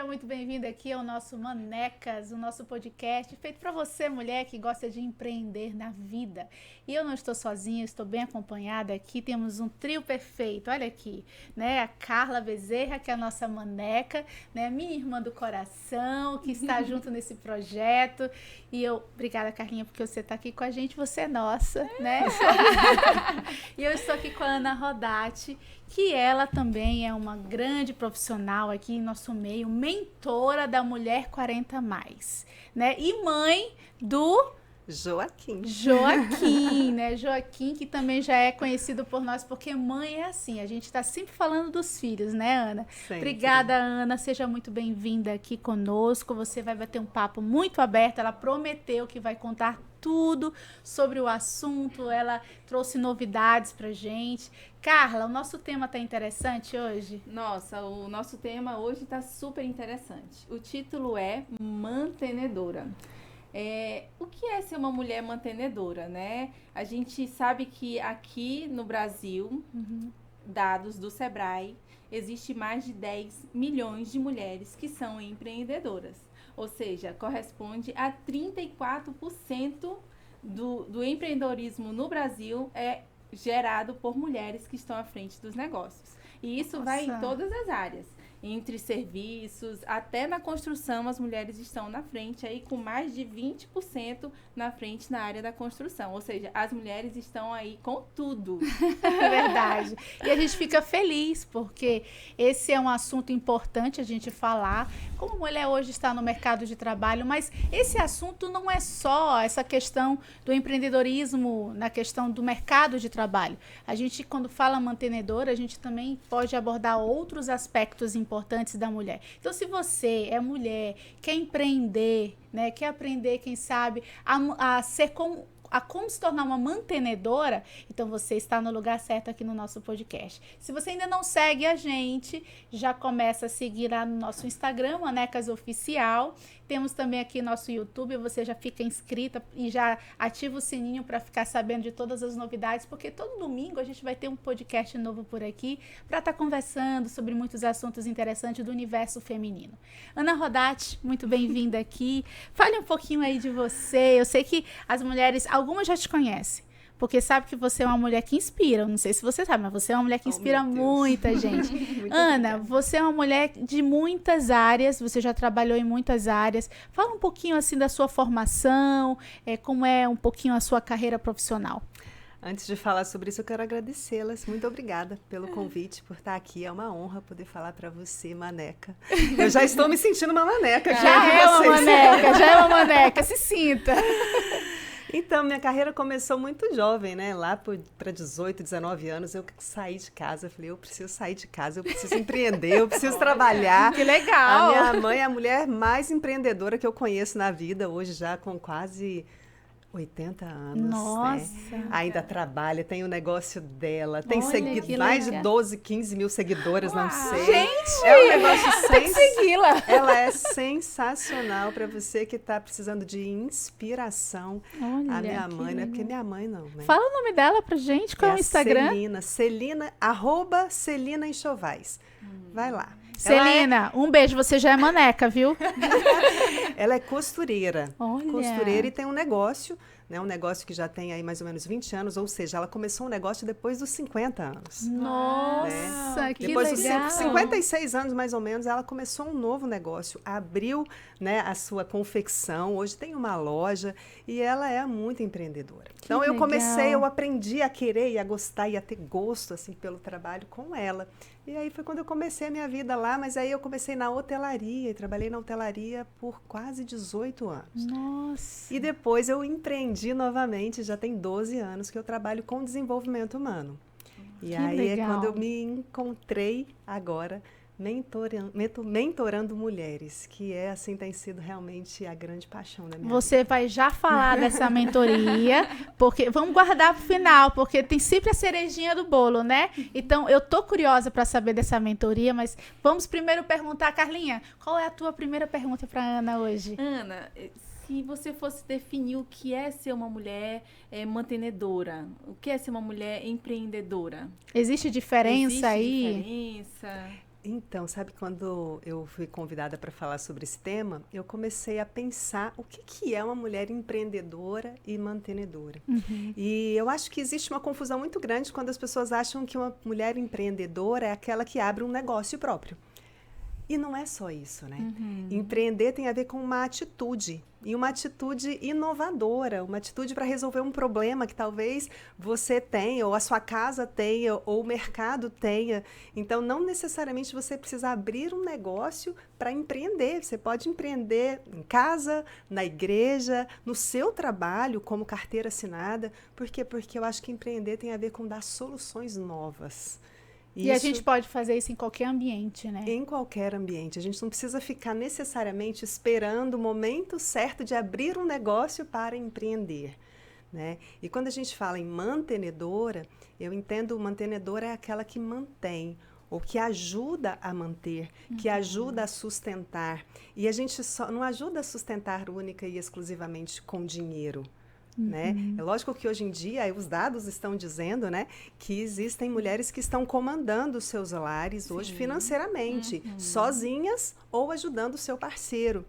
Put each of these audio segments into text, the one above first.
muito bem-vinda aqui ao nosso Manecas, o nosso podcast feito para você, mulher que gosta de empreender na vida. E eu não estou sozinha, estou bem acompanhada aqui, temos um trio perfeito, olha aqui, né? A Carla Bezerra, que é a nossa maneca, né? Minha irmã do coração, que está junto nesse projeto. E eu, obrigada, Carlinha, porque você está aqui com a gente, você é nossa, né? E eu estou aqui com a Ana Rodati, que ela também é uma grande profissional aqui em nosso meio, mentora da Mulher 40+, né? E mãe do Joaquim, né? Joaquim, que também já é conhecido por nós, porque mãe é assim, a gente está sempre falando dos filhos, né, Ana? Sempre. Obrigada, Ana, seja muito bem-vinda aqui conosco, você vai bater um papo muito aberto, ela prometeu que vai contar tudo sobre o assunto, ela trouxe novidades pra gente. Carla, o nosso tema tá interessante hoje? Nossa, o nosso tema hoje tá super interessante. O título é Mantenedora. O que é ser uma mulher mantenedora, né? A gente sabe que aqui no Brasil, dados do Sebrae, existe mais de 10 milhões de mulheres que são empreendedoras. Ou seja, corresponde a 34% do empreendedorismo no Brasil é gerado por mulheres que estão à frente dos negócios. E isso vai em todas as áreas. Entre serviços, até na construção, as mulheres estão na frente, aí com mais de 20% na frente na área da construção. Ou seja, as mulheres estão aí com tudo. É verdade. E a gente fica feliz, porque esse é um assunto importante a gente falar. Como a mulher hoje está no mercado de trabalho, mas esse assunto não é só essa questão do empreendedorismo na questão do mercado de trabalho. A gente, quando fala mantenedora, a gente também pode abordar outros aspectos importantes da mulher. Então, se você é mulher, quer empreender, né, quer aprender, quem sabe, a como se tornar uma mantenedora, então você está no lugar certo aqui no nosso podcast. Se você ainda não segue a gente, já começa a seguir lá no nosso Instagram, Manecas Oficial. Temos também aqui nosso YouTube, você já fica inscrita e já ativa o sininho para ficar sabendo de todas as novidades, porque todo domingo a gente vai ter um podcast novo por aqui para estar conversando sobre muitos assuntos interessantes do universo feminino. Ana Rodati, muito bem-vinda aqui. Fale um pouquinho aí de você. Eu sei que as mulheres, algumas já te conhecem, porque sabe que você é uma mulher que inspira. Eu não sei se você sabe, mas você é uma mulher que inspira muita gente. Ana, obrigada. Você é uma mulher de muitas áreas, você já trabalhou em muitas áreas. Fala um pouquinho assim da sua formação, como é um pouquinho a sua carreira profissional. Antes de falar sobre isso, eu quero agradecê-las. Muito obrigada pelo convite, por estar aqui. É uma honra poder falar para você, maneca. Eu já estou me sentindo uma maneca. Já é uma maneca, se sinta. Então, minha carreira começou muito jovem, né? Lá para 18, 19 anos, eu saí de casa. Falei, eu preciso sair de casa, eu preciso empreender, eu preciso trabalhar. Que legal! A minha mãe é a mulher mais empreendedora que eu conheço na vida, hoje já com quase 80 anos. Nossa! Né? Ainda trabalha, tem o negócio dela, tem legal. mais de 12, 15 mil seguidoras, não sei. Gente! É um negócio tem que segui-la. Ela é sensacional para você que está precisando de inspiração. Olha, a minha mãe, não é porque legal. minha mãe não, né? Fala o nome dela pra gente, qual é o Instagram? Celina, @Celina Enxovais. Vai lá. Celina, um beijo, você já é maneca, viu? Ela é costureira. Olha. Costureira e tem um negócio, né? Um negócio que já tem aí mais ou menos 20 anos, ou seja, ela começou um negócio depois dos 50 anos. Nossa, né? que depois legal. Dos 56 anos, mais ou menos, ela começou um novo negócio, abriu, né, a sua confecção, hoje tem uma loja e ela é muito empreendedora. Então, eu aprendi a querer e a gostar e a ter gosto, assim, pelo trabalho com ela. E aí foi quando eu comecei a minha vida lá, mas aí eu comecei na hotelaria e trabalhei na hotelaria por quase 18 anos. Nossa! E depois eu empreendi novamente, já tem 12 anos que eu trabalho com desenvolvimento humano. E aí legal. É quando eu me encontrei agora mentorando mulheres, que assim tem sido realmente a grande paixão da minha vida. Você vai já falar dessa mentoria, porque vamos guardar pro final, porque tem sempre a cerejinha do bolo, né? Então, eu tô curiosa para saber dessa mentoria, mas vamos primeiro perguntar, Carlinha, qual é a tua primeira pergunta para Ana hoje? Ana, se você fosse definir o que é ser uma mulher mantenedora, o que é ser uma mulher empreendedora? Existe diferença aí? Existe diferença? Então, sabe, quando eu fui convidada para falar sobre esse tema, eu comecei a pensar o que é uma mulher empreendedora e mantenedora. E eu acho que existe uma confusão muito grande quando as pessoas acham que uma mulher empreendedora é aquela que abre um negócio próprio. E não é só isso, né? Empreender tem a ver com uma atitude, e uma atitude inovadora, uma atitude para resolver um problema que talvez você tenha, ou a sua casa tenha, ou o mercado tenha. Então, não necessariamente você precisa abrir um negócio para empreender. Você pode empreender em casa, na igreja, no seu trabalho, como carteira assinada. Por quê? Porque eu acho que empreender tem a ver com dar soluções novas. E a gente pode fazer isso em qualquer ambiente, né? Em qualquer ambiente. A gente não precisa ficar necessariamente esperando o momento certo de abrir um negócio para empreender, né? E quando a gente fala em mantenedora, eu entendo mantenedora é aquela que mantém, ou que ajuda a manter, que ajuda a sustentar. E a gente só não ajuda a sustentar única e exclusivamente com dinheiro. Né? É lógico que hoje em dia os dados estão dizendo, né, que existem mulheres que estão comandando os seus lares hoje financeiramente, sozinhas ou ajudando o seu parceiro.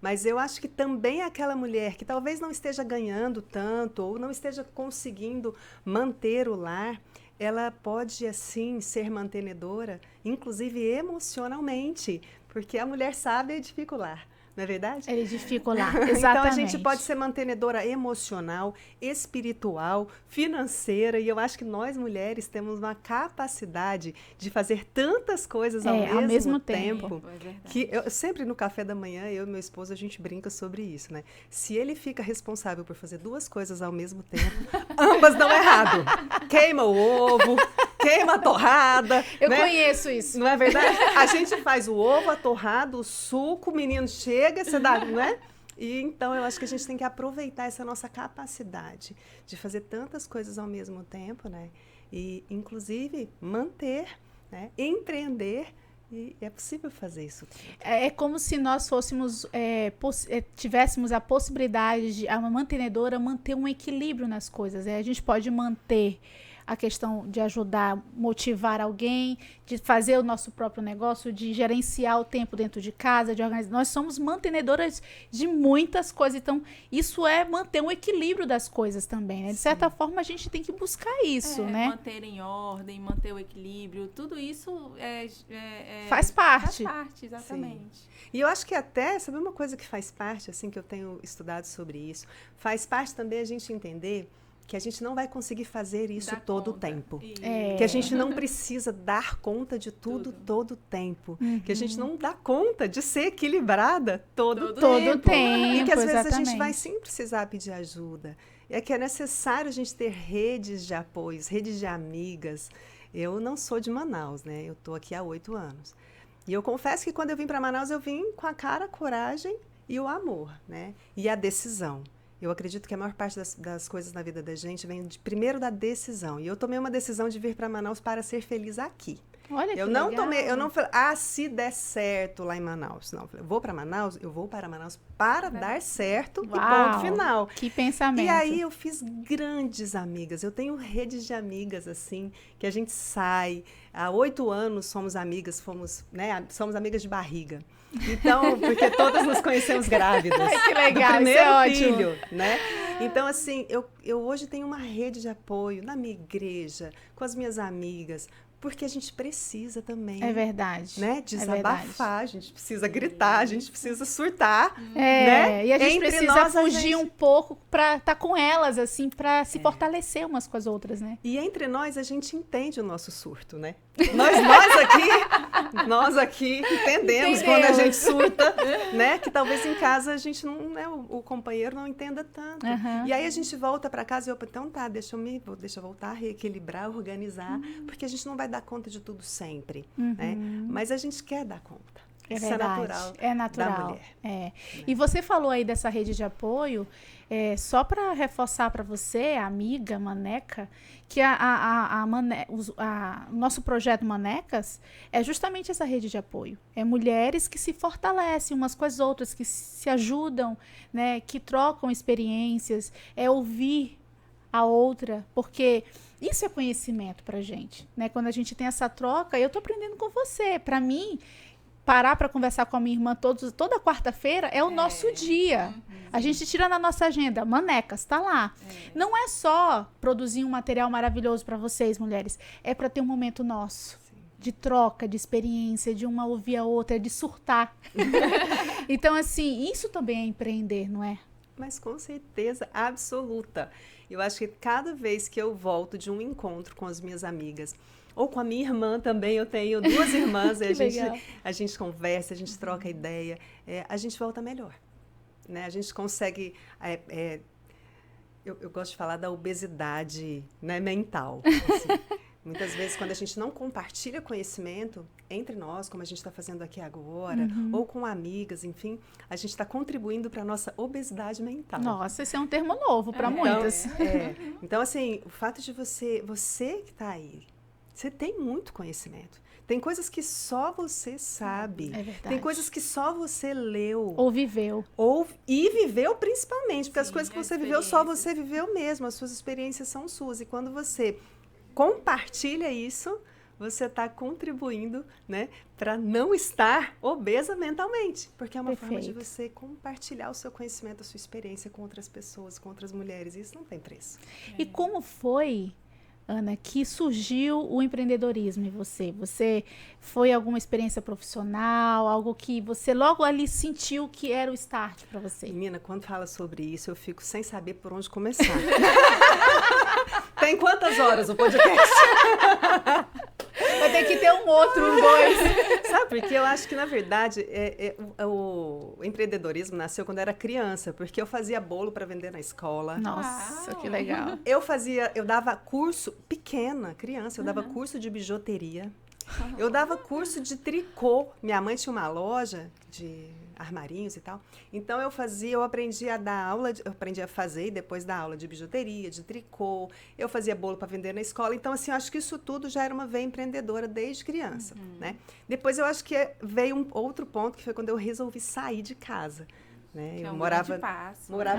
Mas eu acho que também aquela mulher que talvez não esteja ganhando tanto ou não esteja conseguindo manter o lar, ela pode, assim, ser mantenedora, inclusive emocionalmente, porque a mulher sabe edificar o lar. Não é verdade? Ele edifica lá, exatamente. Então, a gente pode ser mantenedora emocional, espiritual, financeira, e eu acho que nós, mulheres, temos uma capacidade de fazer tantas coisas ao mesmo tempo. Que eu, sempre no café da manhã, eu e meu esposo, a gente brinca sobre isso, né? Se ele fica responsável por fazer 2 coisas ao mesmo tempo, ambas dão errado. Queima o ovo, queima a torrada. Eu né? conheço isso. Não é verdade? A gente faz o ovo, a torrada, o suco, o menino chega, você dá, não é? E então eu acho que a gente tem que aproveitar essa nossa capacidade de fazer tantas coisas ao mesmo tempo, né? E, inclusive, manter, né? Empreender. E é possível fazer isso tudo. É como se nós fôssemos, tivéssemos a possibilidade de, uma mantenedora, manter um equilíbrio nas coisas. A gente pode manter a questão de ajudar, motivar alguém, de fazer o nosso próprio negócio, de gerenciar o tempo dentro de casa, de organizar. Nós somos mantenedoras de muitas coisas. Então, isso é manter um equilíbrio das coisas também, né? De certa forma, a gente tem que buscar isso, né? Manter em ordem, manter o equilíbrio, tudo isso faz parte. Faz parte, exatamente. Sim. E eu acho que até, sabe uma coisa que faz parte, assim, que eu tenho estudado sobre isso? Faz parte também a gente entender que a gente não vai conseguir fazer isso todo o tempo. Que a gente não precisa dar conta de tudo todo o tempo. Que a gente não dá conta de ser equilibrada todo o tempo. E que às vezes a gente vai sim precisar pedir ajuda. É que é necessário a gente ter redes de apoios, redes de amigas. Eu não sou de Manaus, né? Eu estou aqui há 8 anos. E eu confesso que quando eu vim para Manaus, eu vim com a cara, a coragem e o amor, né? E a decisão. Eu acredito que a maior parte das coisas na vida da gente vem primeiro da decisão. E eu tomei uma decisão de vir para Manaus para ser feliz aqui. Olha que eu não legal. eu não falei, se der certo lá em Manaus. Não, eu falei, eu vou para Manaus para dar certo. Uau, e ponto final. Que pensamento. E aí eu fiz grandes amigas. Eu tenho redes de amigas, assim, que a gente sai. Há 8 anos somos amigas, somos amigas de barriga. Então, porque todas nos conhecemos grávidas. Ai, que legal, do primeiro isso é filho, ótimo. né? Então, assim, eu hoje tenho uma rede de apoio na minha igreja, com as minhas amigas, porque a gente precisa também. É verdade. Né? Desabafar, a gente precisa gritar, a gente precisa surtar. É, né? E a gente Entre precisa nós, fugir um pouco para estar com elas, assim, para se fortalecer umas com as outras, né? E entre nós, a gente entende o nosso surto, né? Nós aqui entendemos quando a gente surta, né? Que talvez em casa a gente não, né? O companheiro não entenda tanto. E aí a gente volta para casa e eu, então tá, deixa eu voltar a reequilibrar, organizar, porque a gente não vai dar conta de tudo sempre, né? Mas a gente quer dar conta. Isso é natural da mulher. E você falou aí dessa rede de apoio, só para reforçar para você, amiga Maneca, que o nosso projeto Manecas é justamente essa rede de apoio. É mulheres que se fortalecem umas com as outras, que se ajudam, né, que trocam experiências, ouvir a outra, porque isso é conhecimento pra gente, né? Quando a gente tem essa troca, eu tô aprendendo com você. Pra mim, parar para conversar com a minha irmã toda quarta-feira é o nosso dia. A gente tira na nossa agenda, Manecas, tá lá. Não é só produzir um material maravilhoso para vocês, mulheres. É para ter um momento nosso. Sim. De troca, de experiência, de uma ouvir a outra, de surtar. Então, assim, isso também é empreender, não é? Mas com certeza absoluta. Eu acho que cada vez que eu volto de um encontro com as minhas amigas, ou com a minha irmã também, eu tenho 2 irmãs, e a gente conversa, a gente troca ideia, a gente volta melhor. Né? A gente consegue... eu gosto de falar da obesidade, né, mental. Assim. Muitas vezes, quando a gente não compartilha conhecimento entre nós, como a gente está fazendo aqui agora, ou com amigas, enfim, a gente está contribuindo para a nossa obesidade mental. Nossa, esse é um termo novo para muitas. Então, assim, o fato de você que está aí, você tem muito conhecimento. Tem coisas que só você sabe. É verdade. Tem coisas que só você leu. Ou viveu. E viveu principalmente, porque as coisas que você viveu, só você viveu mesmo. As suas experiências são suas. E quando você compartilha isso, você está contribuindo, né, para não estar obesa mentalmente. Porque é uma forma de você compartilhar o seu conhecimento, a sua experiência com outras pessoas, com outras mulheres. Isso não tem preço. E como foi, Ana, que surgiu o empreendedorismo em você? Você foi alguma experiência profissional, algo que você logo ali sentiu que era o start para você? Menina, quando fala sobre isso, eu fico sem saber por onde começar. Tem quantas horas o podcast? Vai ter que ter um outro, 2. Sabe, porque eu acho que, na verdade, o empreendedorismo nasceu quando eu era criança, porque eu fazia bolo para vender na escola. Nossa, que legal. Eu dava curso, pequena, criança, eu dava curso de bijuteria. Eu dava curso de tricô. Minha mãe tinha uma loja de armarinhos e tal. Então eu aprendi a dar aula, eu aprendi a fazer e depois dar aula de bijuteria, de tricô. Eu fazia bolo para vender na escola. Então, assim, eu acho que isso tudo já era uma veia empreendedora desde criança, né? Depois eu acho que veio um outro ponto, que foi quando eu resolvi sair de casa. Né? Eu morava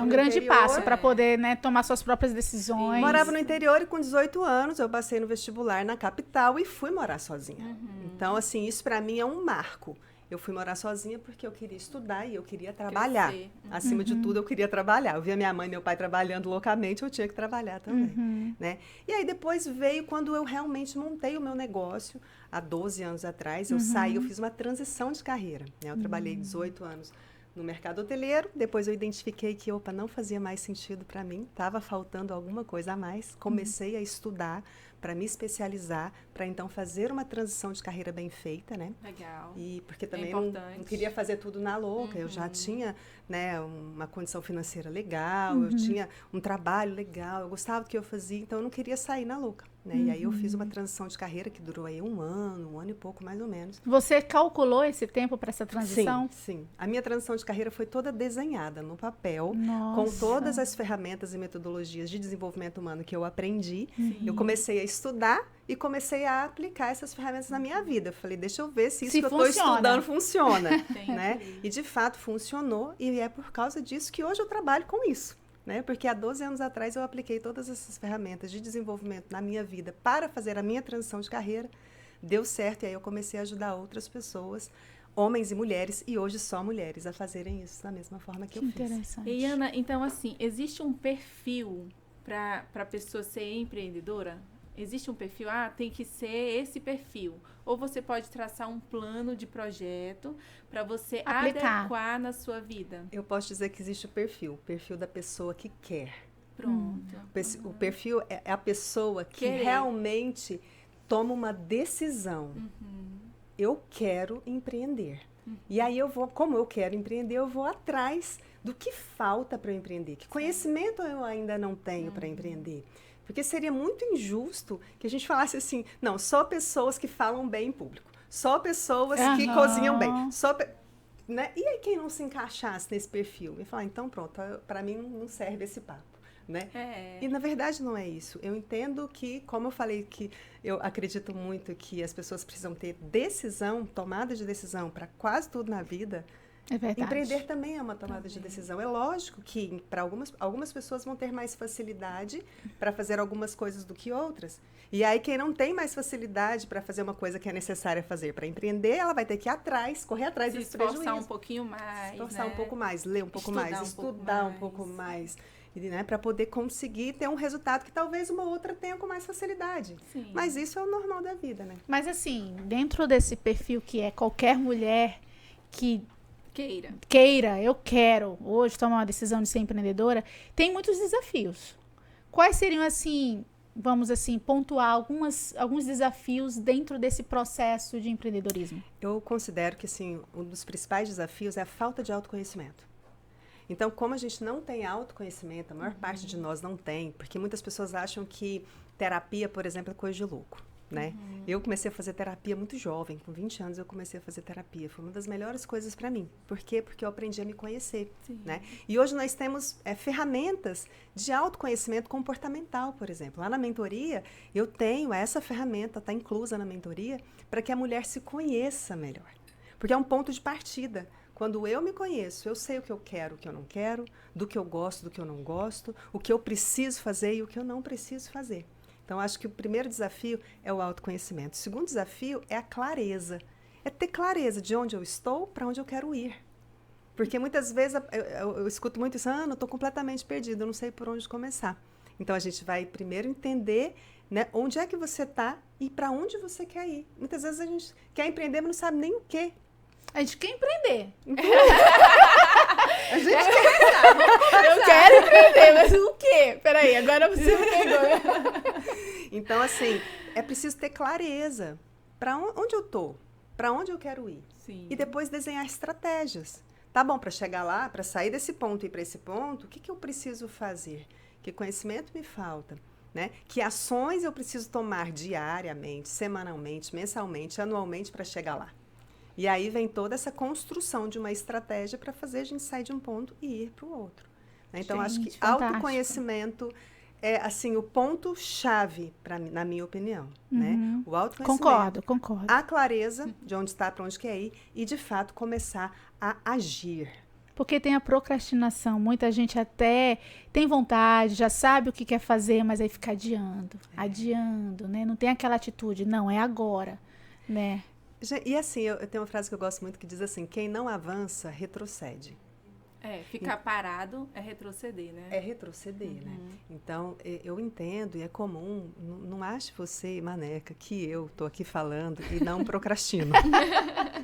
um grande passo para poder, né, tomar suas próprias decisões. Morava no interior e com 18 anos eu passei no vestibular na capital e fui morar sozinha. Então, assim, isso para mim é um marco. Eu fui morar sozinha porque eu queria estudar e eu queria trabalhar. Acima de tudo, eu queria trabalhar. Eu via minha mãe e meu pai trabalhando loucamente, eu tinha que trabalhar também. Né? E aí depois veio quando eu realmente montei o meu negócio, há 12 anos atrás. Eu saí, eu fiz uma transição de carreira. Né? Eu trabalhei 18 anos no mercado hoteleiro, depois eu identifiquei que, não fazia mais sentido para mim, estava faltando alguma coisa a mais, comecei a estudar para me especializar, para então fazer uma transição de carreira bem feita, né? Legal. E porque também não queria fazer tudo na louca, eu já tinha, né, uma condição financeira legal, eu tinha um trabalho legal, eu gostava do que eu fazia, então eu não queria sair na louca. Né? E aí eu fiz uma transição de carreira que durou aí um ano e pouco, mais ou menos. Você calculou esse tempo para essa transição? Sim. A minha transição de carreira foi toda desenhada no papel, Nossa. com todas as ferramentas e metodologias de desenvolvimento humano que eu aprendi. Eu comecei a estudar e comecei a aplicar essas ferramentas na minha vida. Eu falei, deixa eu ver se isso que eu estou estudando funciona. Né? E de fato funcionou, e é por causa disso que hoje eu trabalho com isso. Né? Porque há 12 anos atrás eu apliquei todas essas ferramentas de desenvolvimento na minha vida para fazer a minha transição de carreira. Deu certo e aí eu comecei a ajudar outras pessoas, homens e mulheres, e hoje só mulheres, a fazerem isso da mesma forma que eu fiz. Interessante. E Ana, então assim, existe um perfil para a pessoa ser empreendedora? Existe um perfil? Tem que ser esse perfil. Ou você pode traçar um plano de projeto para você adequar na sua vida? Eu posso dizer que existe o perfil da pessoa que quer. Pronto. O perfil é a pessoa que realmente toma uma decisão. Eu quero empreender. E aí como eu quero empreender, eu vou atrás do que falta para eu empreender. Que conhecimento eu ainda não tenho para empreender. Porque seria muito injusto que a gente falasse assim, não, só pessoas que falam bem em público, só pessoas que cozinham bem, né? E aí quem não se encaixasse nesse perfil? E falar, então pronto, para mim não serve esse papo, né? E na verdade não é isso. Eu entendo que, como eu falei, que eu acredito muito que as pessoas precisam ter decisão, tomada de decisão para quase tudo na vida. É verdade. Empreender também é uma tomada de decisão. É lógico que para algumas pessoas vão ter mais facilidade para fazer algumas coisas do que outras. E aí quem não tem mais facilidade para fazer uma coisa que é necessária fazer para empreender, ela vai ter que ir atrás, correr atrás desse prejuízo. Se esforçar um pouquinho mais, se esforçar um pouco mais, ler um pouco mais, estudar um pouco mais, né, para poder conseguir ter um resultado que talvez uma outra tenha com mais facilidade. Sim. Mas isso é o normal da vida, né? Mas assim, dentro desse perfil que é qualquer mulher que queira, eu quero hoje tomar uma decisão de ser empreendedora, tem muitos desafios. Quais seriam, assim, vamos assim, pontuar alguns desafios dentro desse processo de empreendedorismo? Eu considero que, assim, um dos principais desafios é a falta de autoconhecimento. Então, como a gente não tem autoconhecimento, a maior parte de nós não tem, porque muitas pessoas acham que terapia, por exemplo, é coisa de louco, né? Eu comecei a fazer terapia muito jovem, com 20 anos eu comecei a fazer terapia. Foi uma das melhores coisas para mim. Por quê? Porque eu aprendi a me conhecer, né? E hoje nós temos ferramentas de autoconhecimento comportamental, por exemplo. Lá na mentoria, eu tenho essa ferramenta, está inclusa na mentoria, para que a mulher se conheça melhor. Porque é um ponto de partida. Quando eu me conheço, eu sei o que eu quero, o que eu não quero, do que eu gosto, do que eu não gosto, o que eu preciso fazer e o que eu não preciso fazer. Então, acho que o primeiro desafio é o autoconhecimento. O segundo desafio é a clareza. É ter clareza de onde eu estou, para onde eu quero ir. Porque muitas vezes eu escuto muito isso, eu estou completamente perdida, eu não sei por onde começar. Então, a gente vai primeiro entender, né, onde é que você está e para onde você quer ir. Muitas vezes a gente quer empreender, mas não sabe nem o quê. A gente quer empreender. A gente quer. Eu quero empreender, mas o quê? Peraí, agora você me pegou. Então, assim, é preciso ter clareza. Para onde eu tô? Para onde eu quero ir? Sim. E depois desenhar estratégias. Tá bom, para chegar lá, para sair desse ponto e ir para esse ponto, o que eu preciso fazer? Que conhecimento me falta? Né? Que ações eu preciso tomar diariamente, semanalmente, mensalmente, anualmente para chegar lá? E aí vem toda essa construção de uma estratégia para fazer a gente sair de um ponto e ir para o outro. Né? Então, acho que fantástico. Autoconhecimento é, assim, o ponto-chave, na minha opinião. Né? O autoconhecimento. Concordo. A clareza de onde está, para onde quer ir e, de fato, começar a agir. Porque tem a procrastinação. Muita gente até tem vontade, já sabe o que quer fazer, mas aí fica adiando, né? Não tem aquela atitude, não, é agora, né? E assim, eu tenho uma frase que eu gosto muito que diz assim, quem não avança, retrocede. Ficar parado é retroceder, né? É retroceder, né? Então, eu entendo e é comum, não ache você, maneca, que eu tô aqui falando e não procrastino.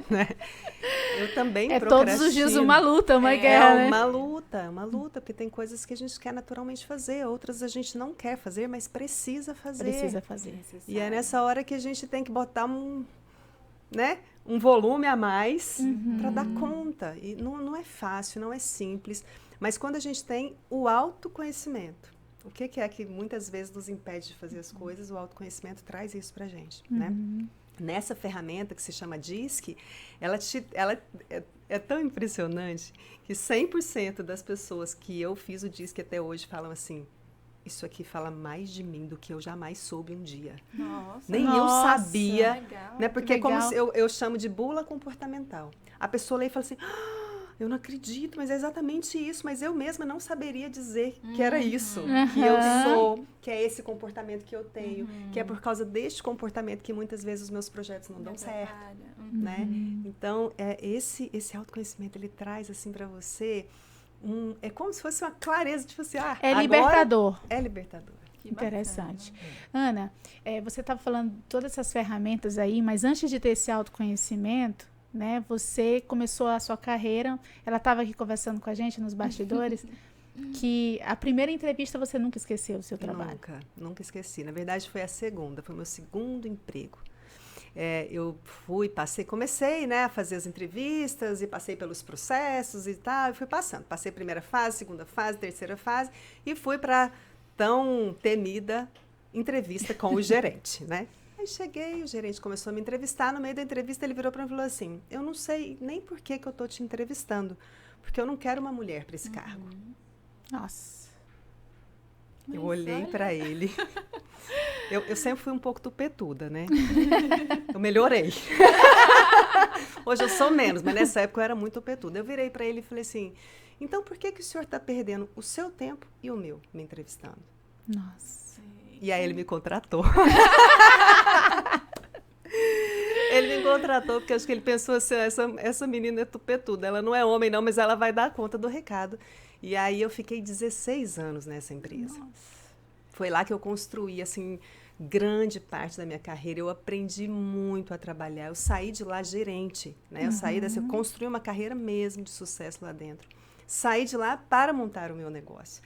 Né? Eu também procrastino. Todos os dias uma luta, uma guerra, né? É uma luta, porque tem coisas que a gente quer naturalmente fazer, outras a gente não quer fazer, mas precisa fazer. Precisa fazer. E é nessa hora que a gente tem que botar um volume a mais para dar conta. E não é fácil, não é simples. Mas quando a gente tem o autoconhecimento, o que é que muitas vezes nos impede de fazer as coisas, o autoconhecimento traz isso para a gente. Né? Nessa ferramenta que se chama DISC, ela é tão impressionante que 100% das pessoas que eu fiz o DISC até hoje falam assim, isso aqui fala mais de mim do que eu jamais soube um dia. Nossa. Nem eu sabia, legal, né? Porque como eu chamo de bula comportamental. A pessoa lê e fala assim, eu não acredito, mas é exatamente isso. Mas eu mesma não saberia dizer que era isso, que eu sou, que é esse comportamento que eu tenho, que é por causa deste comportamento que muitas vezes os meus projetos não dão certo. Né? Então, esse autoconhecimento, ele traz assim para você... é como se fosse uma clareza, tipo assim, libertador. É libertador. Interessante. Ana, você estava falando de todas essas ferramentas aí, mas antes de ter esse autoconhecimento, né, você começou a sua carreira, ela estava aqui conversando com a gente nos bastidores, que a primeira entrevista você nunca esqueceu do seu trabalho. Nunca esqueci. Na verdade, foi a segunda, foi meu segundo emprego. Eu comecei, né, a fazer as entrevistas e passei pelos processos e tal, e fui passando. Passei a primeira fase, segunda fase, terceira fase e fui para a tão temida entrevista com o gerente, né? Aí cheguei, o gerente começou a me entrevistar, no meio da entrevista ele virou para mim e falou assim, eu não sei nem por que eu tô te entrevistando, porque eu não quero uma mulher para esse cargo. Nossa. Eu olhei para ele Eu sempre fui um pouco tupetuda, né? Eu melhorei. Hoje eu sou menos, mas nessa época eu era muito tupetuda. Eu virei para ele e falei assim, então por que o senhor está perdendo o seu tempo e o meu me entrevistando? Nossa. E aí ele me contratou. Ele me contratou porque acho que ele pensou assim, essa menina é tupetuda, ela não é homem não, mas ela vai dar conta do recado. E aí eu fiquei 16 anos nessa empresa. Nossa. Foi lá que eu construí, assim, grande parte da minha carreira. Eu aprendi muito a trabalhar. Eu saí de lá gerente, né? Eu saí dessa, eu construí uma carreira mesmo de sucesso lá dentro. Saí de lá para montar o meu negócio.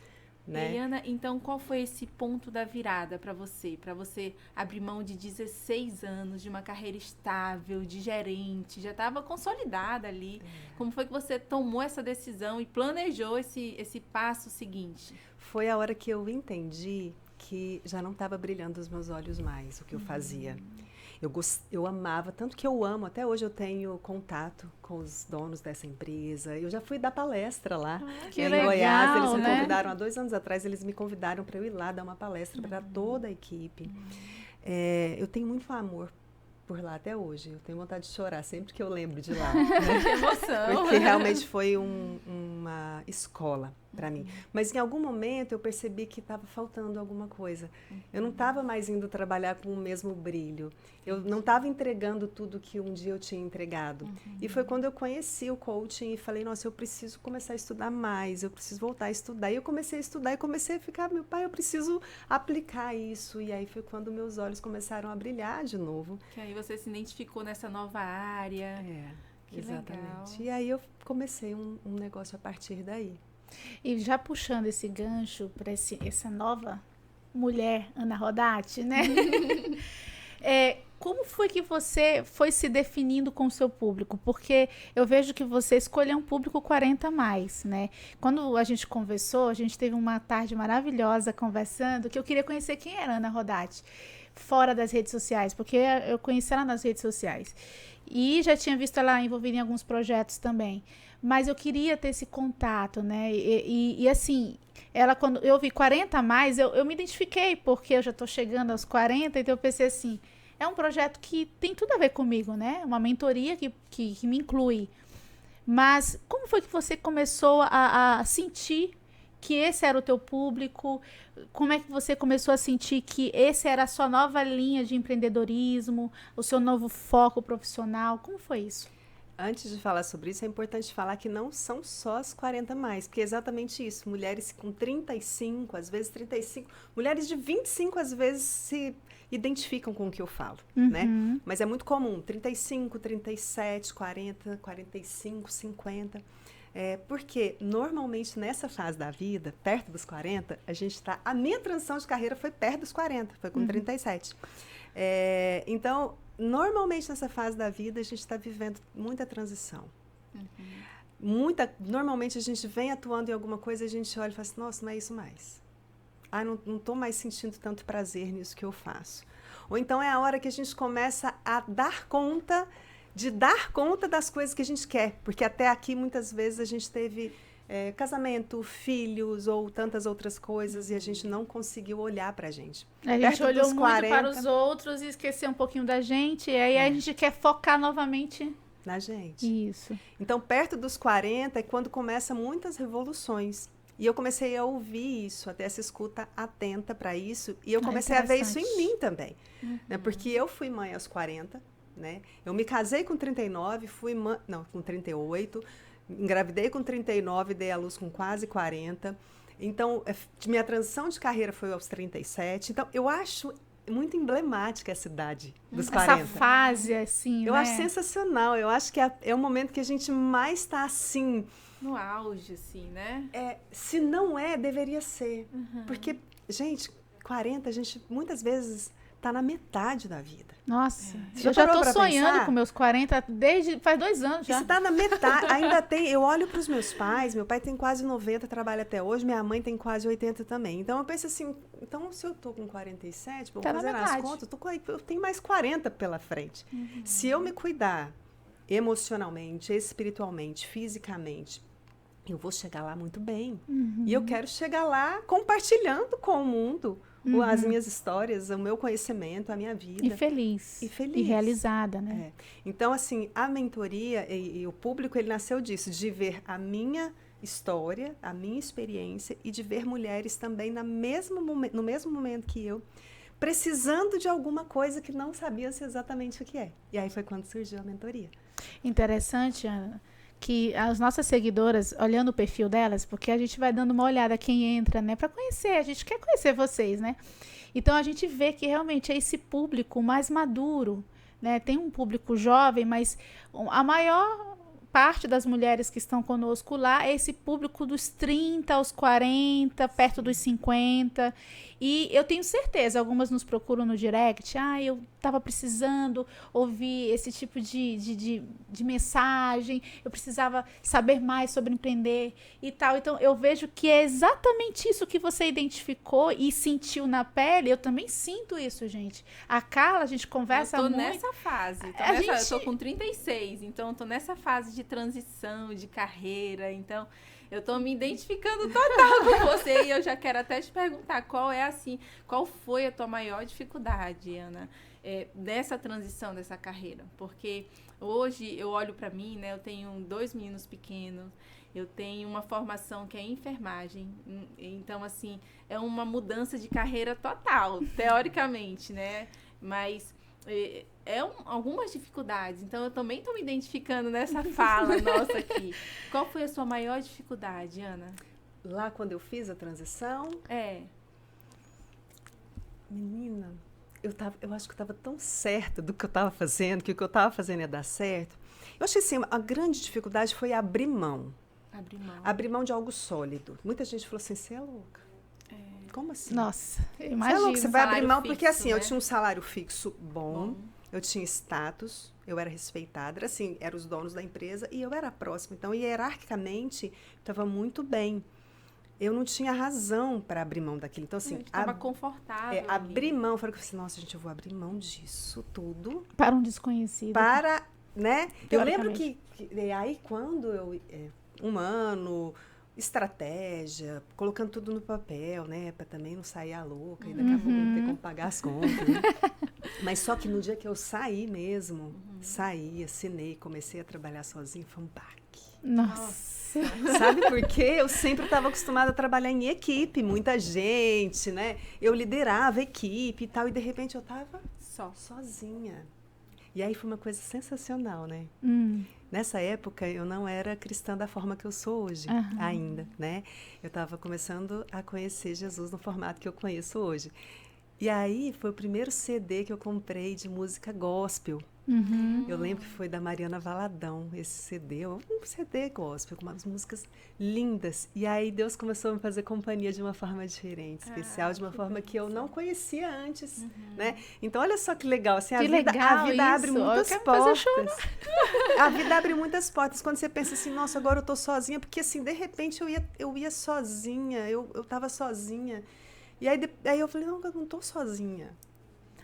Né? Eliana, então qual foi esse ponto da virada para você? Para você abrir mão de 16 anos, de uma carreira estável, de gerente, já estava consolidada ali. Como foi que você tomou essa decisão e planejou esse passo seguinte? Foi a hora que eu entendi que já não estava brilhando os meus olhos mais, o que eu fazia. Eu amava, tanto que eu amo, até hoje eu tenho contato com os donos dessa empresa. Eu já fui dar palestra lá, que em legal, Goiás. Eles me né? convidaram, há 2 anos atrás, eles me convidaram para eu ir lá dar uma palestra para toda a equipe. Eu tenho muito amor por lá até hoje. Eu tenho vontade de chorar sempre que eu lembro de lá. Né? Que emoção! Porque realmente foi uma escola para mim. Mas em algum momento eu percebi que estava faltando alguma coisa. Eu não estava mais indo trabalhar com o mesmo brilho. Eu não estava entregando tudo que um dia eu tinha entregado. E foi quando eu conheci o coaching e falei, nossa, eu preciso começar a estudar mais, eu preciso voltar a estudar. E eu comecei a estudar e comecei a ficar, meu pai, eu preciso aplicar isso. E aí foi quando meus olhos começaram a brilhar de novo. Que aí você se identificou nessa nova área. Que exatamente. Legal. E aí eu comecei um negócio a partir daí. E já puxando esse gancho para essa nova mulher, Ana Rodati, né? Como foi que você foi se definindo com o seu público? Porque eu vejo que você escolheu um público 40 a mais, né? Quando a gente conversou, a gente teve uma tarde maravilhosa conversando, que eu queria conhecer quem era Ana Rodati, fora das redes sociais, porque eu conheci ela nas redes sociais. E já tinha visto ela envolvida em alguns projetos também. Mas eu queria ter esse contato, né? E assim, ela, quando eu vi 40 a mais, eu me identifiquei, porque eu já estou chegando aos 40, então eu pensei assim, é um projeto que tem tudo a ver comigo, né? Uma mentoria que me inclui. Mas como foi que você começou a sentir que esse era o teu público? Como é que você começou a sentir que esse era a sua nova linha de empreendedorismo, o seu novo foco profissional? Como foi isso? Antes de falar sobre isso, é importante falar que não são só as 40 mais, porque é exatamente isso. Mulheres com 35, às vezes 35, mulheres de 25, às vezes se identificam com o que eu falo, né? Mas é muito comum, 35, 37, 40, 45, 50. Porque normalmente nessa fase da vida, perto dos 40, a minha transição de carreira foi perto dos 40, foi com 37. Então, normalmente nessa fase da vida a gente está vivendo muita transição. Normalmente a gente vem atuando em alguma coisa e a gente olha e fala assim, nossa, não é isso mais. Não estou mais sentindo tanto prazer nisso que eu faço. Ou então é a hora que a gente começa a dar conta das coisas que a gente quer. Porque até aqui, muitas vezes, a gente teve casamento, filhos ou tantas outras coisas e a gente não conseguiu olhar pra gente. A gente olhou muito para os outros e esqueceu um pouquinho da gente. E aí a gente quer focar novamente na gente. Isso. Então, perto dos 40 é quando começam muitas revoluções. E eu comecei a ouvir isso, até essa escuta atenta para isso. E eu comecei a ver isso em mim também. Né? Porque eu fui mãe aos 40, né? Eu me casei com 39, com 38, engravidei com 39, dei à luz com quase 40. Então, minha transição de carreira foi aos 37. Então, eu acho muito emblemática essa idade dos 40. Essa fase, assim, eu acho sensacional. Eu acho que é o momento que a gente mais está assim... No auge, assim, né? Se não deveria ser. Porque, gente, 40, a gente muitas vezes está na metade da vida. Nossa, eu já estou sonhando pensar? Com meus 40 faz 2 anos já. Você está na metade, ainda tem... Eu olho para os meus pais, meu pai tem quase 90, trabalha até hoje, minha mãe tem quase 80 também. Então, eu penso assim, então se eu estou com 47, vou fazer as contas, eu tenho mais 40 pela frente. Se eu me cuidar emocionalmente, espiritualmente, fisicamente, eu vou chegar lá muito bem. E eu quero chegar lá compartilhando com o mundo as minhas histórias, o meu conhecimento, a minha vida. E feliz. E realizada, né? Então, assim, a mentoria e o público, ele nasceu disso, de ver a minha história, a minha experiência e de ver mulheres também no mesmo momento que eu, precisando de alguma coisa que não sabia exatamente o que é. E aí foi quando surgiu a mentoria. Interessante, Ana, que as nossas seguidoras, olhando o perfil delas, porque a gente vai dando uma olhada quem entra, né, para conhecer, a gente quer conhecer vocês, né? Então a gente vê que realmente é esse público mais maduro, né? Tem um público jovem, mas a maior parte das mulheres que estão conosco lá é esse público dos 30 aos 40, perto dos 50. E eu tenho certeza, algumas nos procuram no direct, eu estava precisando ouvir esse tipo de mensagem, eu precisava saber mais sobre empreender e tal. Então, eu vejo que é exatamente isso que você identificou e sentiu na pele. Eu também sinto isso, gente. A Carla, a gente conversa muito. Eu tô nessa fase. Eu tô com 36, então eu tô nessa fase de transição, de carreira, então... Eu tô me identificando total com você e eu já quero até te perguntar qual foi a tua maior dificuldade, Ana, dessa transição, dessa carreira? Porque hoje eu olho para mim, né? Eu tenho 2 meninos pequenos, eu tenho uma formação que é enfermagem, então, assim, é uma mudança de carreira total, teoricamente, né? Mas... algumas dificuldades, então eu também estou me identificando nessa fala nossa aqui. Qual foi a sua maior dificuldade, Ana? Lá quando eu fiz a transição? Menina, eu acho que eu estava tão certa do que eu estava fazendo, que o que eu estava fazendo ia dar certo. Eu acho que assim, a grande dificuldade foi abrir mão. Abrir mão de algo sólido. Muita gente falou assim, você é louca. Como assim? Nossa, imagina. Você vai abrir mão, porque assim, eu tinha um salário fixo bom, eu tinha status, eu era respeitada, assim, eram os donos da empresa e eu era próxima. Então, hierarquicamente, estava muito bem. Eu não tinha razão para abrir mão daquilo. Então, assim... Estava confortável. Abrir mão, eu falei assim, nossa, gente, eu vou abrir mão disso tudo. Para um desconhecido. Para, né? Eu lembro que aí, quando eu... 1 ano... estratégia, colocando tudo no papel, né, para também não sair a louca e daqui a pouco não ter como pagar as contas, né? Mas só que no dia que eu saí mesmo, assinei, comecei a trabalhar sozinha, foi um baque. Nossa. Sabe por quê? Eu sempre estava acostumada a trabalhar em equipe, muita gente, né? Eu liderava a equipe e tal, e de repente eu estava sozinha. E aí foi uma coisa sensacional, né? Nessa época, eu não era cristã da forma que eu sou hoje, ainda, né? Eu estava começando a conhecer Jesus no formato que eu conheço hoje. E aí, foi o primeiro CD que eu comprei de música gospel. Eu lembro que foi da Mariana Valadão, esse CD, um CD gospel, com umas músicas lindas. E aí, Deus começou a me fazer companhia de uma forma diferente, especial, de uma forma que eu não conhecia antes, né? Então, olha só que legal, assim, a vida abre muitas portas. A vida abre muitas portas. Quando você pensa assim, nossa, agora eu tô sozinha, porque assim, de repente eu ia sozinha, eu tava sozinha. E aí eu falei, não, eu não tô sozinha.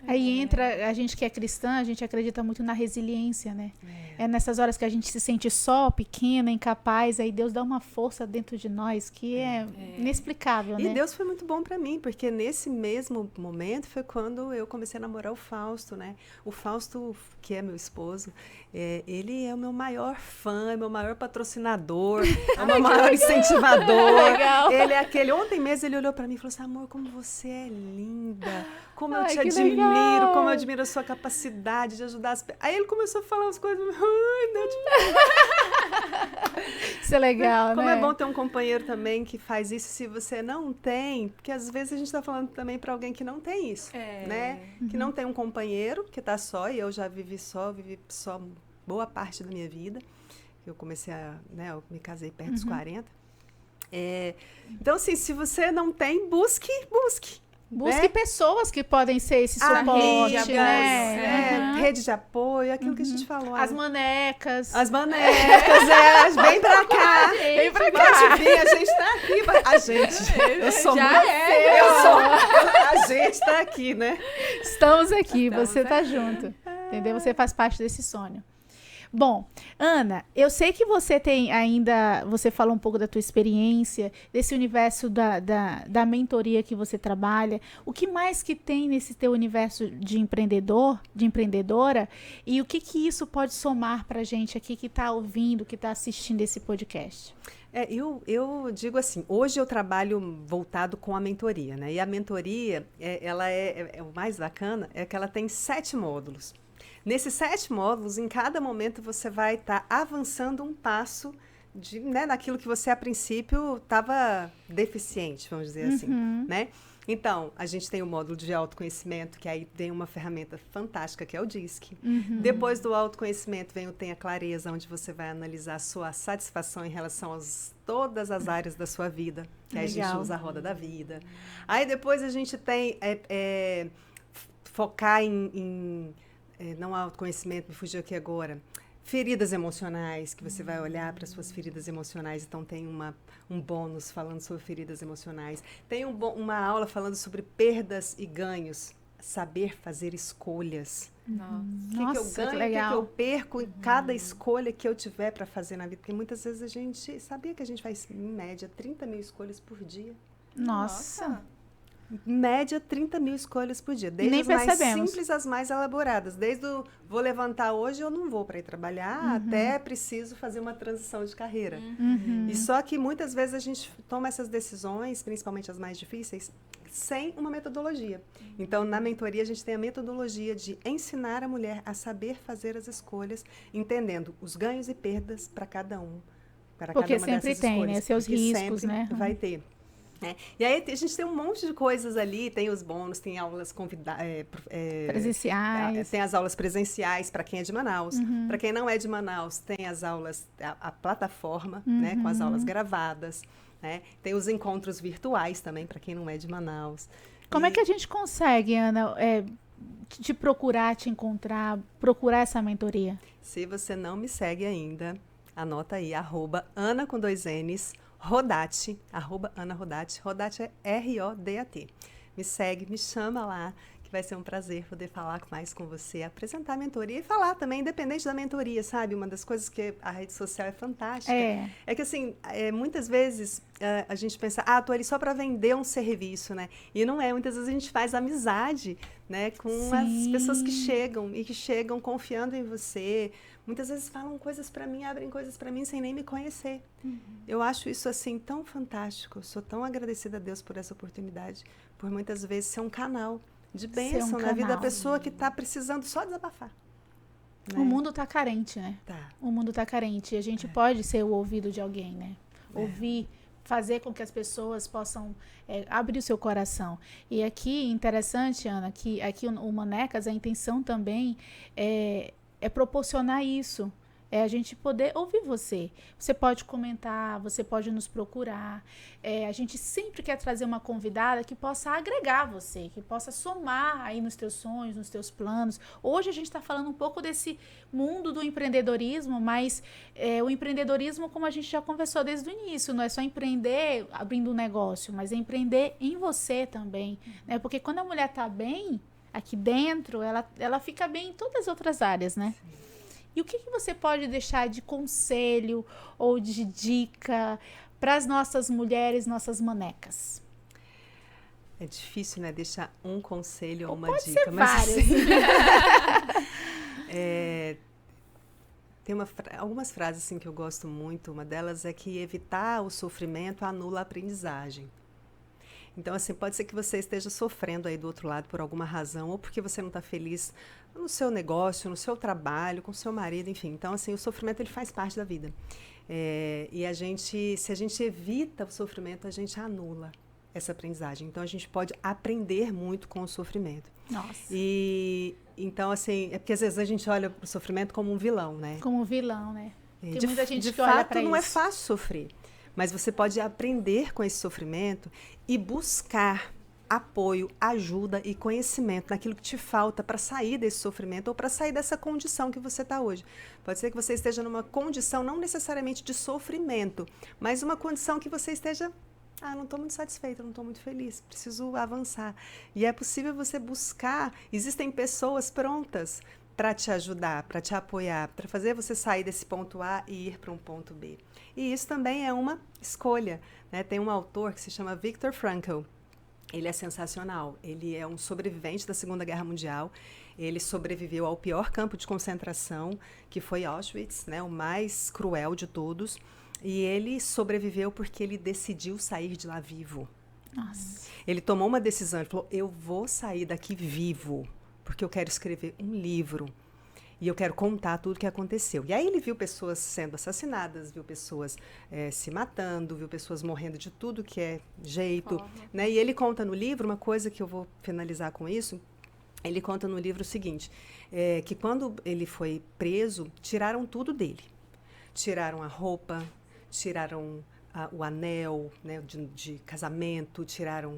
Aí entra, a gente que é cristã, a gente acredita muito na resiliência, né? É nessas horas que a gente se sente só, pequena, incapaz, aí Deus dá uma força dentro de nós que é inexplicável, né? E Deus foi muito bom para mim, porque nesse mesmo momento foi quando eu comecei a namorar o Fausto, né? O Fausto, que é meu esposo, ele é o meu maior fã, é o meu maior patrocinador, é o meu maior incentivador. Legal. Ele é aquele... Ontem mesmo ele olhou para mim e falou assim, amor, como você é linda, como eu te admiro, legal. como eu admiro a sua capacidade de ajudar as pessoas. Aí ele começou a falar as coisas, Isso é legal, como né? é bom ter um companheiro também que faz isso, se você não tem, porque às vezes a gente está falando também para alguém que não tem isso, né? Que não tem um companheiro, que está só, e eu já vivi só boa parte da minha vida. Eu comecei eu me casei perto dos 40. Então, assim, se você não tem, busque. Busque pessoas que podem ser esse suporte, amigas, né? Rede de apoio, aquilo que a gente falou. As manecas. Vem pra cá. Vem pra cá. Pode vir, a gente tá aqui. A gente, eu sou a gente tá aqui, né? Estamos aqui, você tá junto. Entendeu? Você faz parte desse sonho. Bom, Ana, eu sei que você tem ainda, você falou um pouco da tua experiência, desse universo da mentoria que você trabalha. O que mais que tem nesse teu universo de empreendedor, de empreendedora, e o que isso pode somar para a gente aqui que está ouvindo, que está assistindo esse podcast? Eu digo assim, hoje eu trabalho voltado com a mentoria, né? E a mentoria, o mais bacana é que ela tem 7 módulos. Nesses 7 módulos, em cada momento você vai estar avançando um passo naquilo que você, a princípio, estava deficiente, vamos dizer assim, né? Então, a gente tem o módulo de autoconhecimento, que aí vem uma ferramenta fantástica, que é o DISC. Depois do autoconhecimento vem o Tenha Clareza, onde você vai analisar a sua satisfação em relação a todas as áreas da sua vida, que aí a gente usa a roda da vida. Aí depois a gente tem focar não autoconhecimento, me fugiu aqui agora, feridas emocionais, que você vai olhar para as suas feridas emocionais, então tem um bônus falando sobre feridas emocionais. Tem uma aula falando sobre perdas e ganhos, saber fazer escolhas. Nossa, que legal. O que eu perco em cada escolha que eu tiver para fazer na vida, porque muitas vezes a gente, sabia que a gente faz, em média, 30 mil escolhas por dia? Nossa! Em média, 30 mil escolhas por dia. Desde as mais simples às mais elaboradas. Desde o vou levantar hoje, eu não vou para ir trabalhar, até preciso fazer uma transição de carreira. E só que muitas vezes a gente toma essas decisões, principalmente as mais difíceis, sem uma metodologia. Então, na mentoria, a gente tem a metodologia de ensinar a mulher a saber fazer as escolhas, entendendo os ganhos e perdas para cada um. Porque sempre tem, né? Seus riscos, né? Vai ter. E aí a gente tem um monte de coisas ali, tem os bônus, tem aulas presenciais. Tem as aulas presenciais para quem é de Manaus. Para quem não é de Manaus, tem as aulas, a plataforma, né, com as aulas gravadas. Né? Tem os encontros virtuais também, para quem não é de Manaus. Como é que a gente consegue, Ana, te procurar, te encontrar, procurar essa mentoria? Se você não me segue ainda, anota aí, @Ana com 2 N's, Rodati, @Ana Rodati. Rodati é RODAT. Me segue, me chama lá, que vai ser um prazer poder falar mais com você, apresentar a mentoria e falar também, independente da mentoria, sabe? Uma das coisas que a rede social é fantástica. É que, assim, muitas vezes a gente pensa, tô ali só para vender um serviço, né? E não é. Muitas vezes a gente faz amizade, né? Com as pessoas que chegam confiando em você. Muitas vezes falam coisas para mim, abrem coisas para mim sem nem me conhecer. Eu acho isso, assim, tão fantástico. Eu sou tão agradecida a Deus por essa oportunidade, por muitas vezes ser um canal de bênção na vida da pessoa que está precisando só desabafar. Né? O mundo está carente, né? Tá. O mundo está carente. E a gente pode ser o ouvido de alguém, né? Ouvir, fazer com que as pessoas possam abrir o seu coração. E aqui, interessante, Ana, que aqui o Manecas, a intenção também é proporcionar isso. É a gente poder ouvir você. Você pode comentar, você pode nos procurar. A gente sempre quer trazer uma convidada que possa agregar você, que possa somar aí nos teus sonhos, nos teus planos. Hoje a gente está falando um pouco desse mundo do empreendedorismo, mas o empreendedorismo, como a gente já conversou desde o início, não é só empreender abrindo um negócio, mas é empreender em você também. Né? Porque quando a mulher está bem aqui dentro, ela fica bem em todas as outras áreas, né? Sim. E o que você pode deixar de conselho ou de dica para as nossas mulheres, nossas manecas? É difícil, né? Deixar um conselho ou uma pode dica. Ser vários. Tem algumas frases assim, que eu gosto muito. Uma delas é que evitar o sofrimento anula a aprendizagem. Então, assim, pode ser que você esteja sofrendo aí do outro lado por alguma razão, ou porque você não está feliz no seu negócio, no seu trabalho, com o seu marido, enfim. Então, assim, o sofrimento, ele faz parte da vida. E se a gente evita o sofrimento, a gente anula essa aprendizagem. Então, a gente pode aprender muito com o sofrimento. Nossa. Então, assim, é porque às vezes a gente olha para o sofrimento como um vilão, né? Como um vilão, né? Tem muita gente que olha olha para isso. De fato, não é fácil sofrer. Mas você pode aprender com esse sofrimento e buscar apoio, ajuda e conhecimento naquilo que te falta para sair desse sofrimento ou para sair dessa condição que você está hoje. Pode ser que você esteja numa condição não necessariamente de sofrimento, mas uma condição que você esteja... não estou muito satisfeita, não estou muito feliz, preciso avançar. E é possível você buscar, existem pessoas prontas, para te ajudar, para te apoiar, para fazer você sair desse ponto A e ir para um ponto B. E isso também é uma escolha, né? Tem um autor que se chama Viktor Frankl. Ele é sensacional. Ele é um sobrevivente da Segunda Guerra Mundial. Ele sobreviveu ao pior campo de concentração, que foi Auschwitz, né? O mais cruel de todos. E ele sobreviveu porque ele decidiu sair de lá vivo. Nossa. Ele tomou uma decisão, ele falou, eu vou sair daqui vivo, porque eu quero escrever um livro e eu quero contar tudo o que aconteceu. E aí ele viu pessoas sendo assassinadas, viu pessoas se matando, viu pessoas morrendo de tudo que é jeito, né? E ele conta no livro, uma coisa que eu vou finalizar com isso, ele conta no livro o seguinte, que quando ele foi preso, tiraram tudo dele. Tiraram a roupa, tiraram o anel, né, de casamento,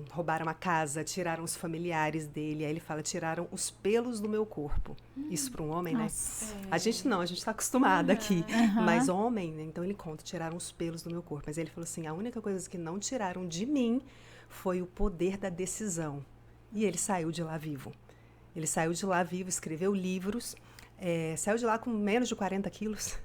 roubaram a casa, tiraram os familiares dele. Aí ele fala, tiraram os pelos do meu corpo. Isso para um homem, Nossa. né? A gente não, a gente está acostumada aqui. Mas homem, né? Então ele conta, tiraram os pelos do meu corpo. Mas ele falou assim, a única coisa que não tiraram de mim foi o poder da decisão. E ele saiu de lá vivo. Ele saiu de lá vivo, escreveu livros, saiu de lá com menos de 40 quilos,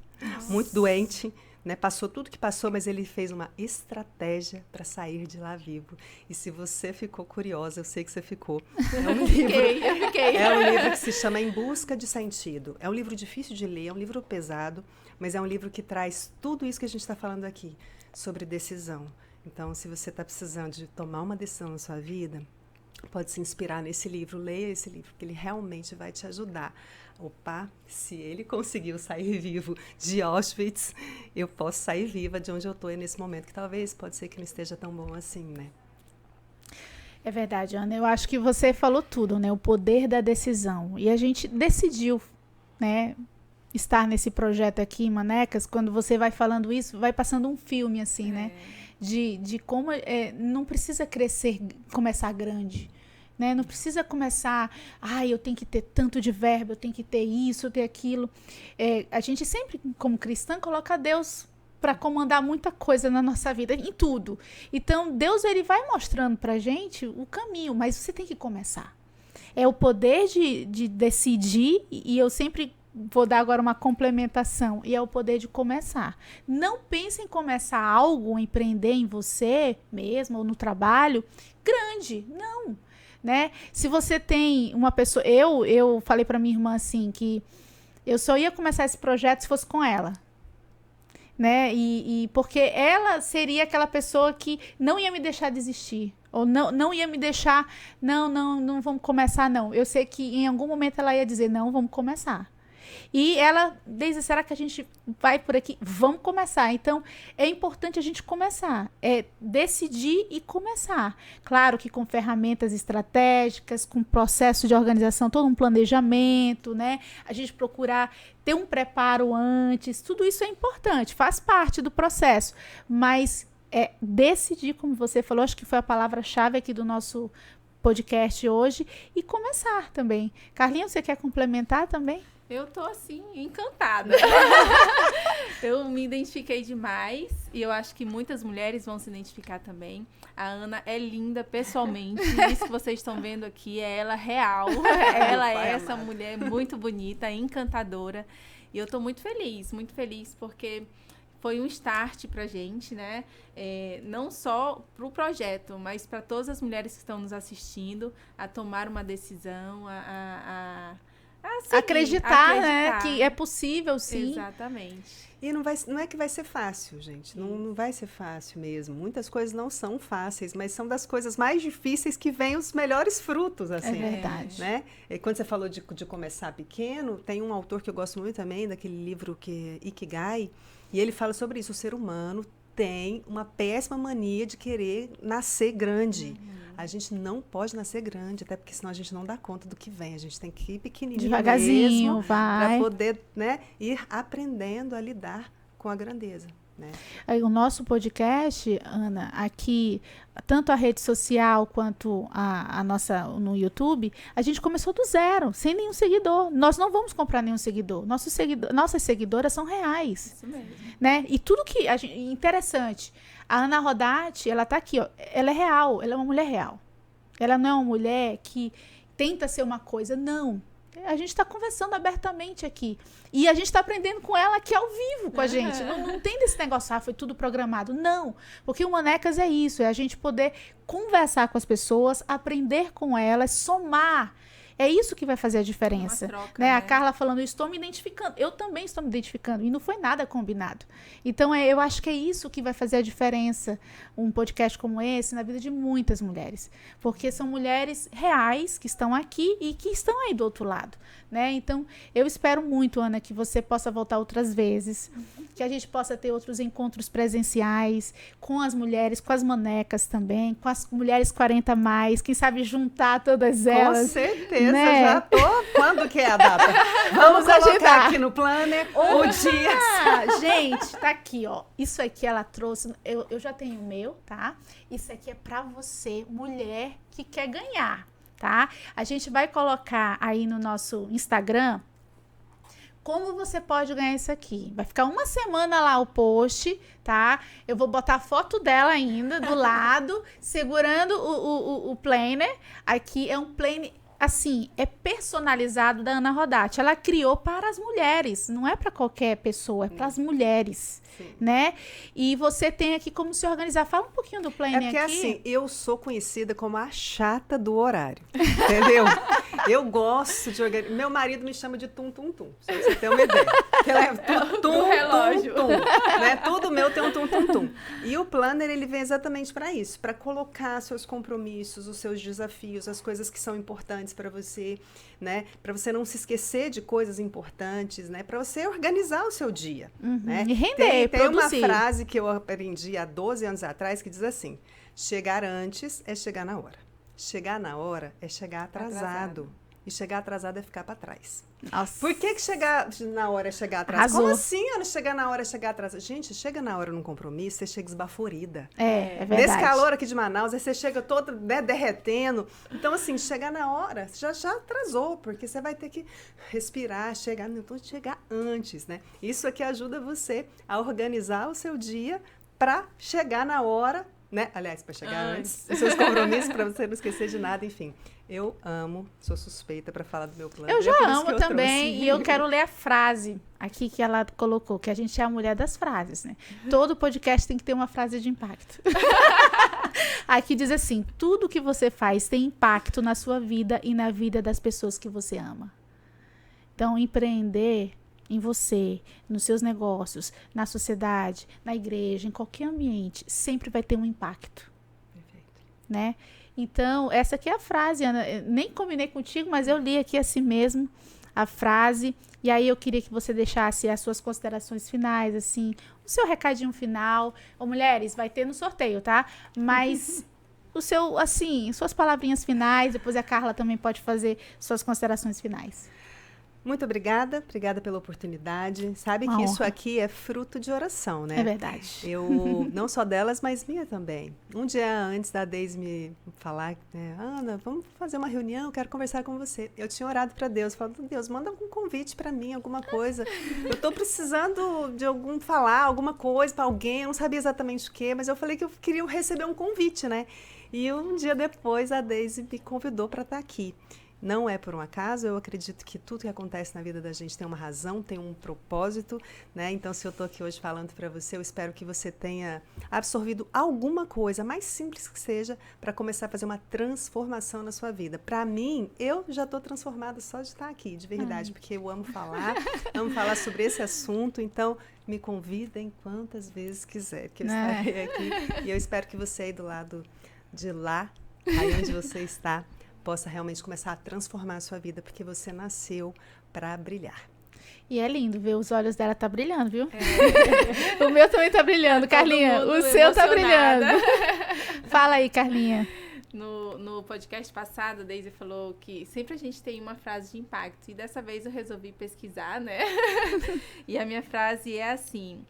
muito doente. Né, passou tudo que passou, mas ele fez uma estratégia para sair de lá vivo. E se você ficou curiosa, eu sei que você ficou. É um livro, Eu fiquei. É um livro que se chama Em Busca de Sentido. É um livro difícil de ler, é um livro pesado, mas é um livro que traz tudo isso que a gente está falando aqui, sobre decisão. Então, se você está precisando de tomar uma decisão na sua vida, pode se inspirar nesse livro, leia esse livro, porque ele realmente vai te ajudar. Opa, se ele conseguiu sair vivo de Auschwitz, eu posso sair viva de onde eu estou nesse momento, que talvez pode ser que não esteja tão bom assim, né? É verdade, Ana. Eu acho que você falou tudo, né? O poder da decisão. E a gente decidiu, né, estar nesse projeto aqui em Manecas. Quando você vai falando isso, vai passando um filme, assim, né? De como não precisa crescer, começar grande. Né? Não precisa começar, eu tenho que ter tanto de verbo, eu tenho que ter isso, ter aquilo. A gente sempre, como cristã, coloca Deus para comandar muita coisa na nossa vida, em tudo. Então, Deus ele vai mostrando para gente o caminho, mas você tem que começar. É o poder de decidir, e eu sempre vou dar agora uma complementação, e é o poder de começar. Não pense em começar algo, empreender em você mesmo, ou no trabalho, grande. Não. Né? Se você tem uma pessoa... Eu falei para minha irmã assim, que eu só ia começar esse projeto se fosse com ela. Né? E porque ela seria aquela pessoa que não ia me deixar desistir. Ou não ia me deixar... Não vamos começar, não. Eu sei que em algum momento ela ia dizer, não, vamos começar. E ela, Deise, será que a gente vai por aqui? Vamos começar. Então, é importante a gente começar. É decidir e começar. Claro que com ferramentas estratégicas, com processo de organização, todo um planejamento, né? A gente procurar ter um preparo antes. Tudo isso é importante, faz parte do processo. Mas decidir, como você falou, acho que foi a palavra-chave aqui do nosso podcast hoje. E começar também. Carlinhos, você quer complementar também? Eu tô, assim, encantada. Eu me identifiquei demais e eu acho que muitas mulheres vão se identificar também. A Ana é linda pessoalmente. Isso que vocês estão vendo aqui é ela real. Ela é essa mulher muito bonita, encantadora. E eu tô muito feliz porque foi um start pra gente, né? Não só pro projeto, mas para todas as mulheres que estão nos assistindo a tomar uma decisão, acreditar, né? Que é possível, sim. Exatamente. E não é que vai ser fácil, gente. Não vai ser fácil mesmo. Muitas coisas não são fáceis, mas são das coisas mais difíceis que vêm os melhores frutos, assim. É verdade. Né? E quando você falou de começar pequeno, tem um autor que eu gosto muito também, daquele livro que é Ikigai, e ele fala sobre isso. O ser humano tem uma péssima mania de querer nascer grande. A gente não pode nascer grande, até porque senão a gente não dá conta do que vem. A gente tem que ir pequenininho devagarzinho, mesmo, para poder, né, ir aprendendo a lidar com a grandeza. Né? O nosso podcast, Ana, aqui, tanto a rede social quanto a nossa no YouTube, a gente começou do zero, sem nenhum seguidor. Nós não vamos comprar nenhum seguidor. Nossas seguidoras são reais. Isso mesmo. Né? E tudo que... interessante. A Ana Rodati, ela tá aqui, ó. Ela é real, ela é uma mulher real. Ela não é uma mulher que tenta ser uma coisa, não. A gente está conversando abertamente aqui. E a gente está aprendendo com ela aqui ao vivo com a gente. Não tem desse negócio, foi tudo programado. Não. Porque o Manecas é isso, é a gente poder conversar com as pessoas, aprender com elas, somar. É isso que vai fazer a diferença. Uma troca, né? A Carla falando, eu estou me identificando. Eu também estou me identificando. E não foi nada combinado. Então, eu acho que é isso que vai fazer a diferença, um podcast como esse, na vida de muitas mulheres. Porque são mulheres reais que estão aqui e que estão aí do outro lado. Né? Então, eu espero muito, Ana, que você possa voltar outras vezes, que a gente possa ter outros encontros presenciais com as mulheres, com as manecas também, com as mulheres 40+, quem sabe juntar todas elas. Com certeza, né? Já tô. Quando que é a data? Vamos colocar agendar aqui no planner o dia. Gente, tá aqui, ó. Isso aqui ela trouxe, eu já tenho o meu, tá? Isso aqui é pra você, mulher que quer ganhar. Tá? A gente vai colocar aí no nosso Instagram como você pode ganhar isso aqui. Vai ficar uma semana lá o post, tá? Eu vou botar a foto dela ainda do lado, segurando o planner. Aqui é um planner, assim, é personalizado da Ana Rodati. Ela criou para as mulheres, não é para qualquer pessoa, é para as mulheres. Sim. Né? E você tem aqui como se organizar. Fala um pouquinho do planner aqui. É porque assim, eu sou conhecida como a chata do horário, entendeu? Eu gosto de organizar. Meu marido me chama de tum-tum-tum, se você ter uma ideia. Que ela é tum-tum-tum, né? Tudo meu tem um tum-tum-tum. E o planner, ele vem exatamente para isso, para colocar seus compromissos, os seus desafios, as coisas que são importantes para você, né? Para você não se esquecer de coisas importantes, né? Para você organizar o seu dia, né? E render. Tem uma frase que eu aprendi há 12 anos atrás que diz assim: chegar antes é chegar na hora. Chegar na hora é chegar atrasado. E chegar atrasado é ficar para trás. Nossa. Por que chegar na hora é chegar atrasado? Arrasou. Como assim, Ana, chegar na hora é chegar atrasado? Gente, chega na hora num compromisso, você chega esbaforida. É verdade. Nesse calor aqui de Manaus, aí você chega todo, né, derretendo. Então, assim, chegar na hora, você já atrasou, porque você vai ter que respirar, chegar antes, né? Isso aqui ajuda você a organizar o seu dia para chegar na hora, né? Aliás, para chegar antes, os seus compromissos, para você não esquecer de nada, enfim. Eu amo, sou suspeita para falar do meu plano. Eu já amo também, e eu quero ler a frase aqui que ela colocou, que a gente é a mulher das frases, né? Todo podcast tem que ter uma frase de impacto. Aqui diz assim: tudo que você faz tem impacto na sua vida e na vida das pessoas que você ama. Então, empreender em você, nos seus negócios, na sociedade, na igreja, em qualquer ambiente, sempre vai ter um impacto. Perfeito. Né? Então, essa aqui é a frase, Ana. Eu nem combinei contigo, mas eu li aqui assim mesmo a frase. E aí eu queria que você deixasse as suas considerações finais, assim, o seu recadinho final. Ô, mulheres, vai ter no sorteio, tá? Mas o seu, assim, suas palavrinhas finais. Depois a Carla também pode fazer suas considerações finais. Muito obrigada pela oportunidade. Sabe que isso aqui é fruto de oração, né? É verdade. Eu, não só delas, mas minha também. Um dia antes da Deise me falar, né, Ana, vamos fazer uma reunião, eu quero conversar com você. Eu tinha orado para Deus, falando, Deus, manda algum convite para mim, alguma coisa. Eu estou precisando de falar alguma coisa para alguém, eu não sabia exatamente o quê, mas eu falei que eu queria receber um convite, né? E um dia depois a Deise me convidou para estar aqui. Não é por um acaso, eu acredito que tudo que acontece na vida da gente tem uma razão, tem um propósito, né? Então, se eu estou aqui hoje falando para você, eu espero que você tenha absorvido alguma coisa, mais simples que seja, para começar a fazer uma transformação na sua vida. Para mim, eu já estou transformada só de estar aqui, de verdade, porque eu amo falar sobre esse assunto, então me convidem quantas vezes quiser, que eu estarei aqui. E eu espero que você aí do lado de lá, aí onde você está, possa realmente começar a transformar a sua vida, porque você nasceu para brilhar. E é lindo ver, os olhos dela tá brilhando, viu? É. O meu também tá brilhando, Carlinha. O seu tá brilhando. Fala aí, Carlinha. No podcast passado, a Deise falou que sempre a gente tem uma frase de impacto. E dessa vez eu resolvi pesquisar, né? E a minha frase é assim: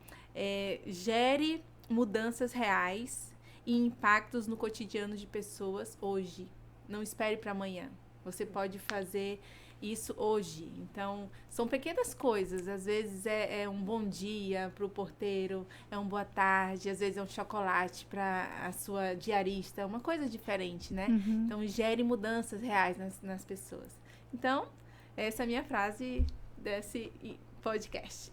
gere mudanças reais e impactos no cotidiano de pessoas hoje. Não espere para amanhã. Você pode fazer isso hoje. Então, são pequenas coisas. Às vezes é um bom dia para o porteiro, é uma boa tarde, às vezes é um chocolate para a sua diarista, uma coisa diferente, né? Então, gere mudanças reais nas pessoas. Então, Essa é a minha frase desse podcast.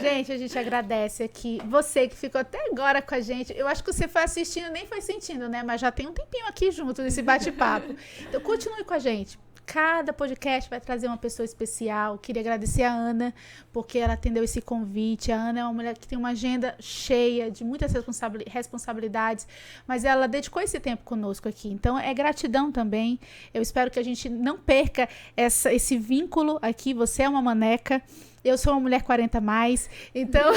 Gente, a gente agradece aqui. Você que ficou até agora com a gente. Eu acho que você foi assistindo, nem foi sentindo, né? Mas já tem um tempinho aqui junto nesse bate-papo. Então, continue com a gente. Cada podcast vai trazer uma pessoa especial. Queria agradecer a Ana, porque ela atendeu esse convite. A Ana é uma mulher que tem uma agenda cheia de muitas responsabilidades, mas ela dedicou esse tempo conosco aqui. Então, é gratidão também. Eu espero que a gente não perca esse vínculo aqui. Você é uma maneca. Eu sou uma mulher 40 mais, então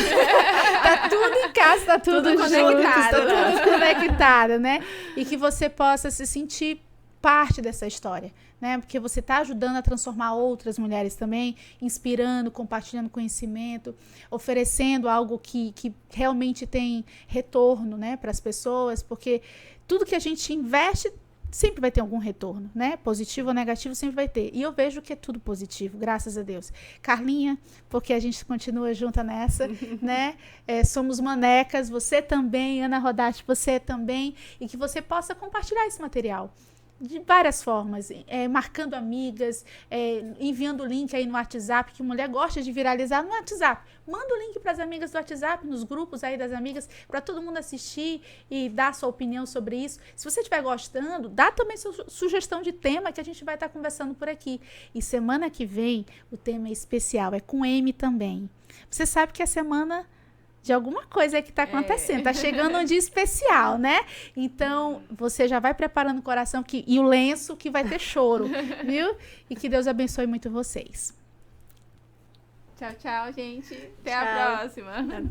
tá tudo em casa, tá tudo junto, tá tudo conectado, né? E que você possa se sentir parte dessa história, né? Porque você está ajudando a transformar outras mulheres também, inspirando, compartilhando conhecimento, oferecendo algo que realmente tem retorno, né, para as pessoas, porque tudo que a gente investe sempre vai ter algum retorno, né? Positivo ou negativo sempre vai ter. E eu vejo que é tudo positivo, graças a Deus. Carlinha, porque a gente continua junta nessa, né? Somos manecas, você também, Ana Rodarte, você também, e que você possa compartilhar esse material de várias formas, marcando amigas, enviando o link aí no WhatsApp, que mulher gosta de viralizar no WhatsApp. Manda o link para as amigas do WhatsApp, nos grupos aí das amigas, para todo mundo assistir e dar sua opinião sobre isso. Se você estiver gostando, dá também sua sugestão de tema que a gente vai estar conversando por aqui. E semana que vem, o tema é especial, é com M também. Você sabe que a semana de alguma coisa que está acontecendo, tá chegando um dia especial, né? Então, você já vai preparando o coração e o lenço que vai ter choro, viu? E que Deus abençoe muito vocês. Tchau, tchau, gente. Até a próxima.